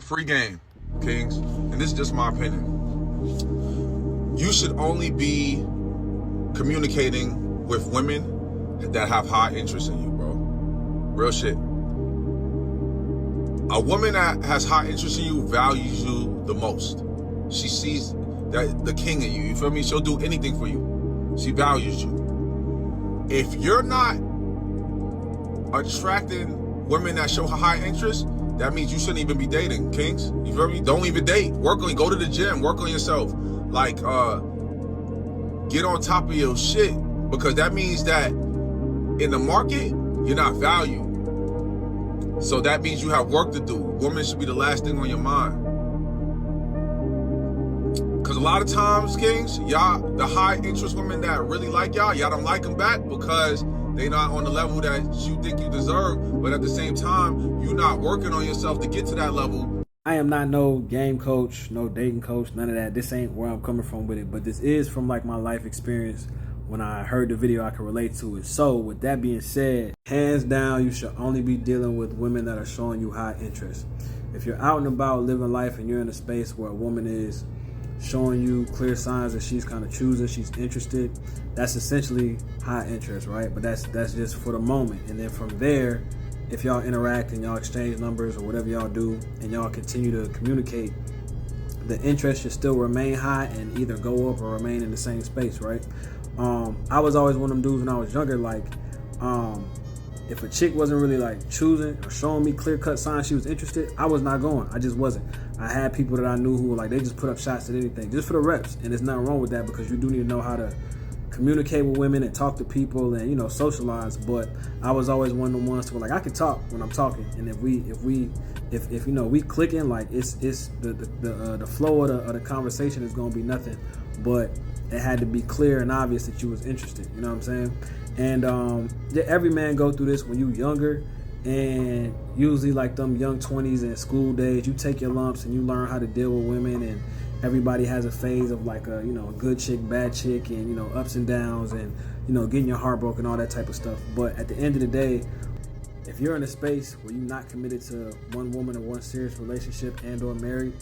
free game, Kings, and this is just my opinion. You should only be communicating with women that have high interest in you, bro. Real shit. A woman that has high interest in you values you the most. She sees that the king in you. You feel me? She'll do anything for you. She values you. If you're not attracting women that show high interest, that means you shouldn't even be dating, Kings. You feel me? Don't even date. Go to the gym. Work on yourself. Like, get on top of your shit, because that means that in the market, you're not valued. So that means you have work to do. Women should be the last thing on your mind. Because a lot of times, Kings, y'all, the high interest women that really like y'all don't like them back because they not on the level that you think you deserve. But at the same time, you're not working on yourself to get to that level. I am not no game coach, no dating coach, none of that. This ain't where I'm coming from with it, but this is from like my life experience. When I heard the video, I could relate to it. So with that being said, hands down, you should only be dealing with women that are showing you high interest. If you're out and about living life and you're in a space where a woman is showing you clear signs that she's kind of choosing, she's interested, that's essentially high interest, right? But that's just for the moment. And then from there, if y'all interact and y'all exchange numbers or whatever y'all do and y'all continue to communicate, the interest should still remain high and either go up or remain in the same space, right? I was always one of them dudes when I was younger, like, if a chick wasn't really like choosing or showing me clear-cut signs she was interested, I was not going. I just wasn't. I had people that I knew who were like, they just put up shots at anything, just for the reps. And there's nothing wrong with that, because you do need to know how to communicate with women and talk to people and, you know, socialize. But I was always one of the ones who were like, I can talk when I'm talking, and if you know, we clicking, like it's the flow of the conversation is gonna be nothing, but it had to be clear and obvious that you was interested. You know what I'm saying? And every man go through this when you younger, and usually like them young 20s and school days, you take your lumps and you learn how to deal with women, and everybody has a phase of like a, you know, a good chick, bad chick, and, you know, ups and downs, and, you know, getting your heart broken, all that type of stuff. But at the end of the day, if you're in a space where you're not committed to one woman or one serious relationship and or married,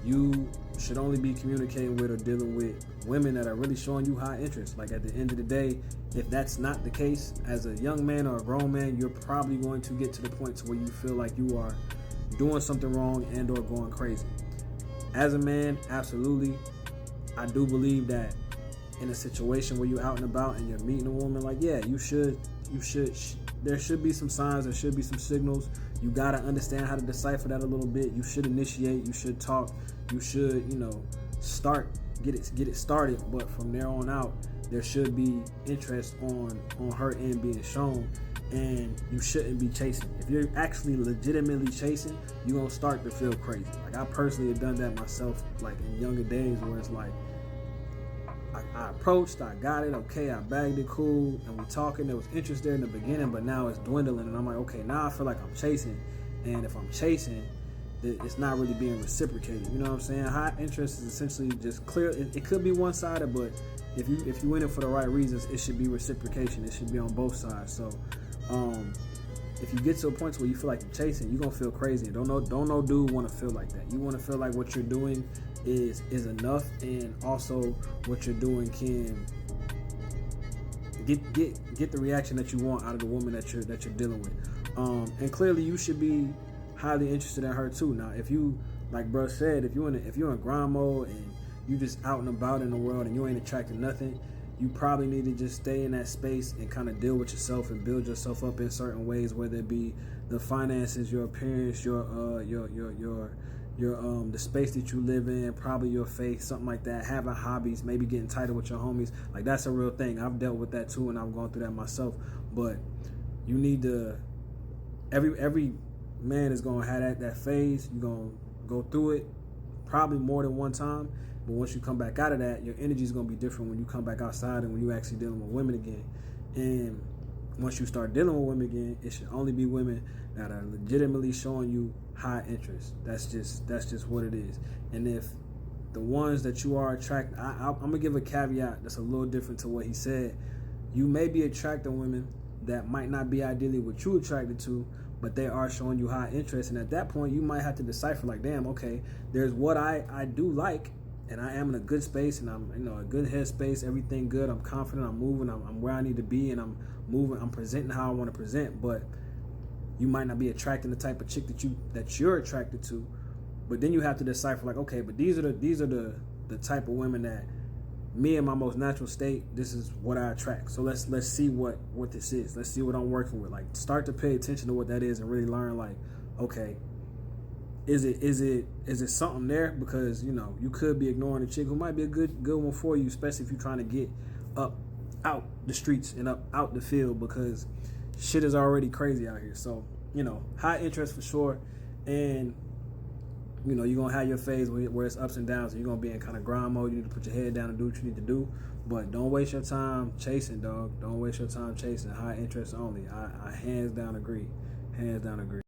you should only be communicating with or dealing with women that are really showing you high interest. Like, at the end of the day, if that's not the case, as a young man or a grown man, you're probably going to get to the point to where you feel like you are doing something wrong and or going crazy. As a man, absolutely, I do believe that in a situation where you're out and about and you're meeting a woman, like, yeah, there should be some signs, there should be some signals. You gotta understand how to decipher that a little bit. You should initiate, you should talk, you should, you know, get it started. But from there on out, there should be interest on her end being shown, and you shouldn't be chasing. If you're actually legitimately chasing, you're gonna start to feel crazy. Like, I personally have done that myself, like in younger days, where it's like, I approached, I got it, okay, I bagged it, cool, and we talking. There was interest there in the beginning, but now it's dwindling, and I'm like, okay, now I feel like I'm chasing, and if I'm chasing, it's not really being reciprocated. You know what I'm saying? High interest is essentially just clear. It could be one-sided, but if you in it for the right reasons, it should be reciprocation. It should be on both sides. So, if you get to a point where you feel like you're chasing, you're gonna feel crazy. Don't no dude want to feel like that. You want to feel like what you're doing is enough, and also what you're doing can get the reaction that you want out of the woman that you're dealing with. And clearly you should be highly interested in her too. Now, if you, like bro said, if you're in grind mode and you just out and about in the world and you ain't attracting nothing, you probably need to just stay in that space and kind of deal with yourself and build yourself up in certain ways, whether it be the finances, your appearance, your the space that you live in, probably your faith, something like that. Having hobbies, maybe getting tighter with your homies, like that's a real thing. I've dealt with that too, and I've gone through that myself. But you need to, every man is gonna have that phase. You're gonna go through it probably more than one time. But once you come back out of that, your energy is going to be different when you come back outside and when you actually dealing with women again. And once you start dealing with women again, it should only be women that are legitimately showing you high interest. That's just what it is. And if the ones that you are attracted, I'm going to give a caveat that's a little different to what he said. You may be attracting women that might not be ideally what you attracted to, but they are showing you high interest. And at that point, you might have to decipher, like, damn, okay, there's what I do like, and I am in a good space, and I'm, a good headspace, everything good. I'm confident, I'm moving, I'm where I need to be, and I'm moving, I'm presenting how I want to present. But you might not be attracting the type of chick that you're attracted to. But then you have to decipher, like, okay, but these are the type of women that me in my most natural state, this is what I attract. So let's see what this is. Let's see what I'm working with. Like, start to pay attention to what that is and really learn, like, okay, is it something there? Because, you could be ignoring a chick who might be a good one for you, especially if you're trying to get up out the streets and up out the field, because shit is already crazy out here. So, high interest for sure. And you're going to have your phase where it's ups and downs, and you're going to be in kind of grind mode. You need to put your head down and do what you need to do. But don't waste your time chasing, dog. Don't waste your time chasing. High interest only. I hands down agree. Hands down agree.